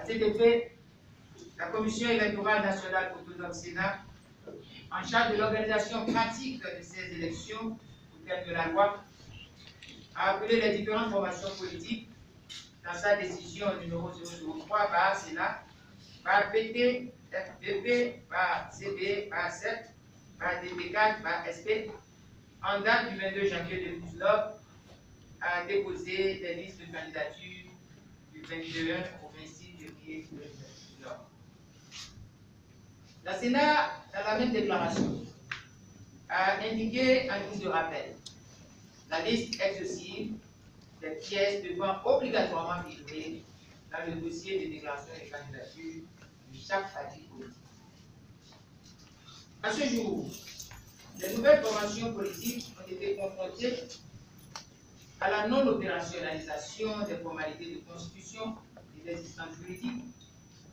À cet effet, la Commission électorale nationale autonome Sénat, en charge de l'organisation pratique de ces élections au terme de la loi, a appelé les différentes formations politiques dans sa décision numéro 003 par Sénat, par PT, FDP, par CD, par 7, par DP4, par SP, en date du 22 janvier 2019, a déposé des listes de candidature du 21 au 26 février 2019. La Sénat, dans la même déclaration, a indiqué en guise de rappel la liste exhaustive des pièces devant obligatoirement figurer dans le dossier de déclaration des candidatures de chaque parti politique. À ce jour, les nouvelles formations politiques ont été confrontées à la non-opérationnalisation des formalités de constitution des existences juridiques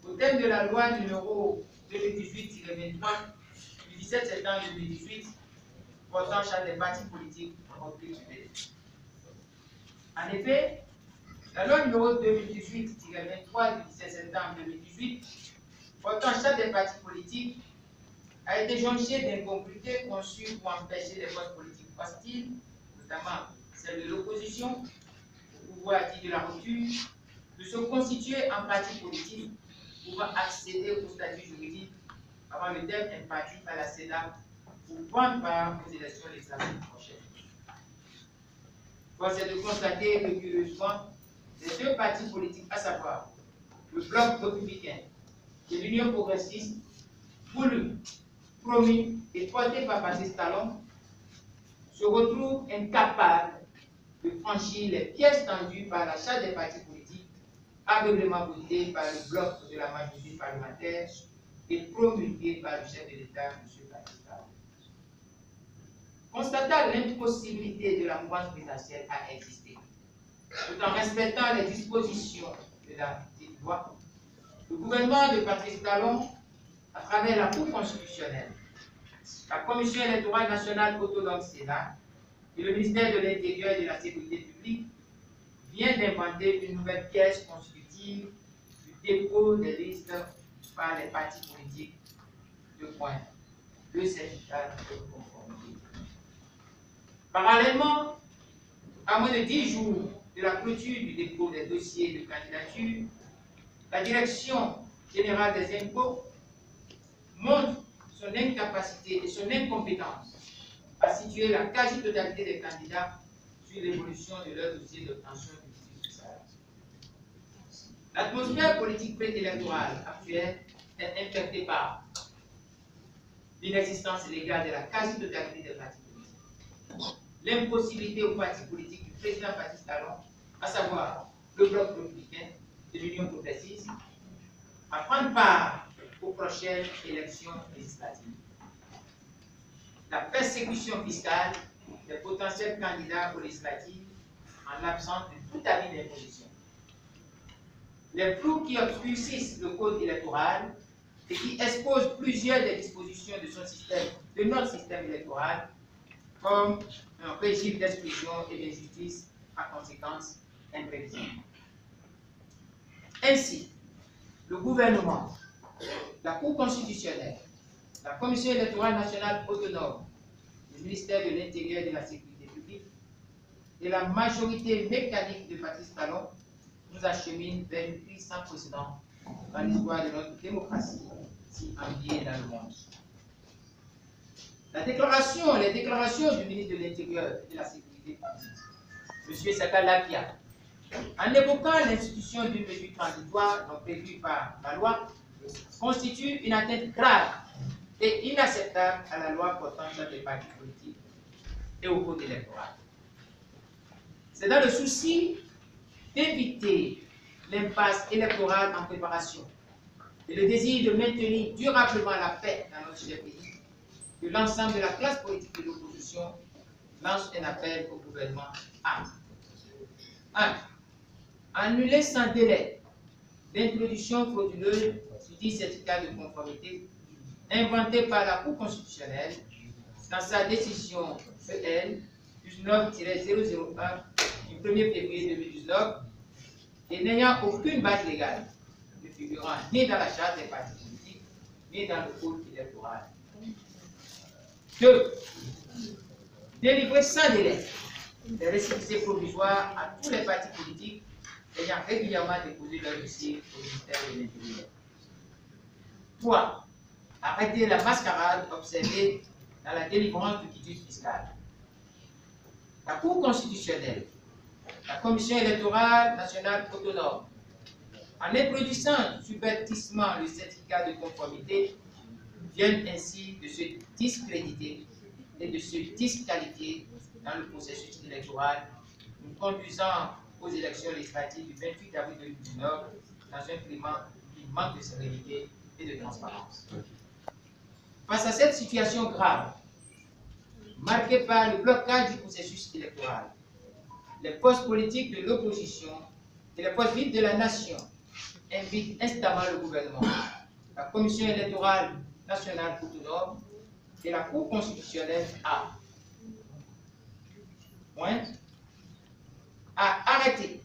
au thème de la loi numéro 2018-23 du 17 septembre 2018 portant charte des partis politiques en public. En effet, la loi numéro 2018-23 du 17 septembre 2018 portant charte des partis politiques a été jonchée d'incongruités conçues pour empêcher les forces politiques hostiles, notamment celles de l'opposition, au pouvoir dit de la rupture, de se constituer en parti politique pouvant accéder au statut juridique avant le terme imparti par la Sénat pour prendre part aux élections législatives prochaines. Force est de constater que, curieusement, les deux partis politiques, à savoir le Bloc républicain et l'Union progressiste, voulu, promis et porté par Patrice Talon, se retrouvent incapables de franchir les pièces tendues par la charte des partis politiques, aveuglément votée par le bloc de la majorité parlementaire et promulguée par le chef de l'État, M. Patrice Talon. Constatant l'impossibilité de la mouvance présidentielle à exister, tout en respectant les dispositions de la petite loi, le gouvernement de Patrice Talon, à travers la Cour constitutionnelle, la Commission électorale nationale autonome Sénat et le ministère de l'Intérieur et de la Sécurité publique vient d'inventer une nouvelle pièce constitutive du dépôt des listes par les partis politiques. Le certificat de conformité. Parallèlement, à moins de 10 jours de la clôture du dépôt des dossiers de candidature, la Direction générale des impôts montre son incapacité et son incompétence à situer la quasi-totalité des candidats sur l'évolution de leur dossier d'obtention du titre social. L'atmosphère politique préélectorale actuelle est infectée par l'inexistence légale de la quasi-totalité des partis politiques, l'impossibilité aux partis politiques du président Patrice Talon, à savoir le Bloc républicain et l'Union progressiste, à prendre part aux prochaines élections législatives. La persécution fiscale des potentiels candidats aux législatives en l'absence de tout avis d'imposition. Les flous qui obscurcissent le code électoral et qui exposent plusieurs des dispositions de notre système électoral comme un régime d'exclusion et d'injustice à conséquences imprévisibles. Ainsi, le gouvernement, la Cour constitutionnelle, la Commission électorale nationale autonome, le ministère de l'Intérieur et de la Sécurité publique et la majorité mécanique de Patrice Talon nous acheminent vers une crise sans précédent dans l'histoire de notre démocratie, si enviée dans le monde. Les déclarations du ministre de l'Intérieur et de la Sécurité publique, M. Sakalapia, en évoquant l'institution d'une mesure transitoire non prévue par la loi, constitue une atteinte grave et inacceptable à la loi portant sur les partis politiques et au code électoral. C'est dans le souci d'éviter l'impasse électorale en préparation et le désir de maintenir durablement la paix dans notre cher pays que l'ensemble de la classe politique de l'opposition lance un appel au gouvernement à 1. Annuler sans délai l'introduction frauduleuse du dit certificat de conformité inventé par la Cour constitutionnelle dans sa décision EL 19-001 du 1er février 2019 et n'ayant aucune base légale, le figurant ni dans la charte des partis politiques, ni dans le code électoral. 2. Délivrer sans délai des récépissés provisoires à tous les partis politiques ayant régulièrement déposé leur dossier au ministère de l'Intérieur. 3. Arrêter la mascarade observée dans la délivrance du quitus fiscal. La Cour constitutionnelle, la Commission électorale nationale autonome, en introduisant subrepticement le certificat de conformité, viennent ainsi de se discréditer et de se disqualifier dans le processus électoral, nous conduisant aux élections législatives du 28 avril 2019 dans un climat qui manque de sérénité et de transparence. Face à cette situation grave, marquée par le blocage du processus électoral, les postes politiques de l'opposition et les postes vives de la nation invitent instamment le gouvernement, la Commission électorale nationale autonome et la Cour constitutionnelle à arrêter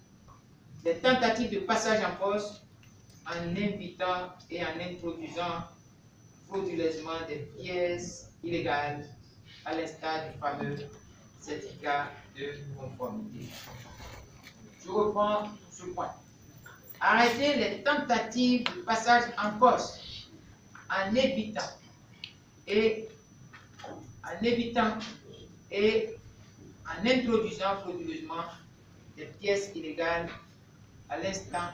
les tentatives de passage en poste en invitant et en introduisant frauduleusement des pièces illégales à l'instar du fameux certificat de conformité. Je reprends ce point. Arrêter les tentatives de passage en poste en évitant et en introduisant frauduleusement des pièces illégales à l'instant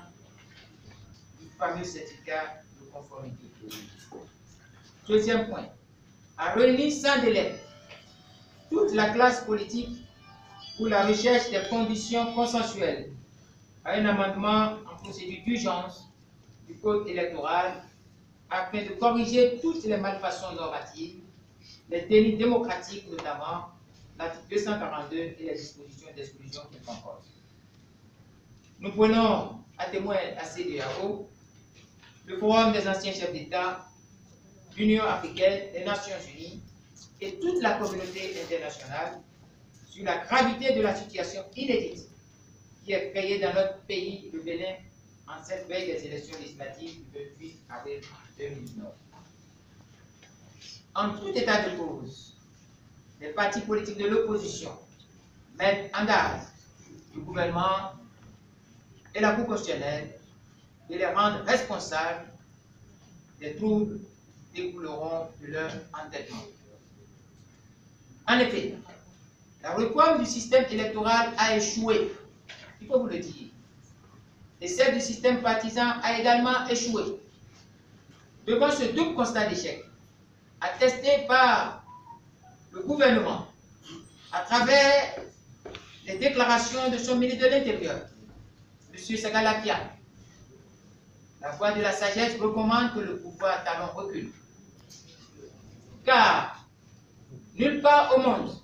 du fameux certificat de conformité. Deuxième point, à réunir sans délai toute la classe politique pour la recherche des conditions consensuelles à un amendement en procédure d'urgence du code électoral afin de corriger toutes les malfaçons normatives, les délits démocratiques notamment, l'article 242 et les dispositions d'exclusion qu'il compose. Nous prenons à témoin la CEDEAO, le Forum des anciens chefs d'État, l'Union africaine, les Nations unies et toute la communauté internationale sur la gravité de la situation inédite qui est créée dans notre pays, le Bénin, en cette veille des élections législatives du 28 avril 2019. En tout état de cause, les partis politiques de l'opposition mettent en garde le gouvernement et la Cour constitutionnelle de les rendre responsables des troubles découleront de leur entêtement. En effet, la réforme du système électoral a échoué, il faut vous le dire, et celle du système partisan a également échoué. Devant ce double constat d'échec, attesté par le gouvernement à travers les déclarations de son ministre de l'Intérieur, M. Sagalakia, la voix de la sagesse recommande que le pouvoir talon recule. Car nulle part au monde,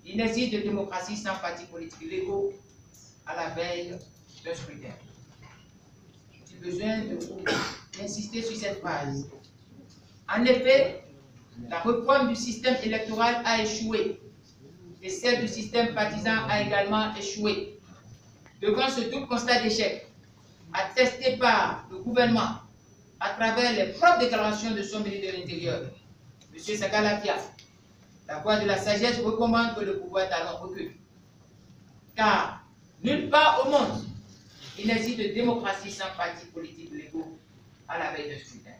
il n'existe de démocratie sans partis politiques légaux à la veille d'un scrutin. J'ai besoin d'insister sur cette phrase. En effet, la réforme du système électoral a échoué et celle du système partisan a également échoué. Devant ce double constat d'échec, attesté par le gouvernement à travers les propres déclarations de son ministre de l'Intérieur, M. Sagalakia, la voix de la sagesse recommande que le pouvoir talon recule. Car nulle part au monde, il n'existe de démocratie sans partis politiques légaux à la veille d'un scrutin.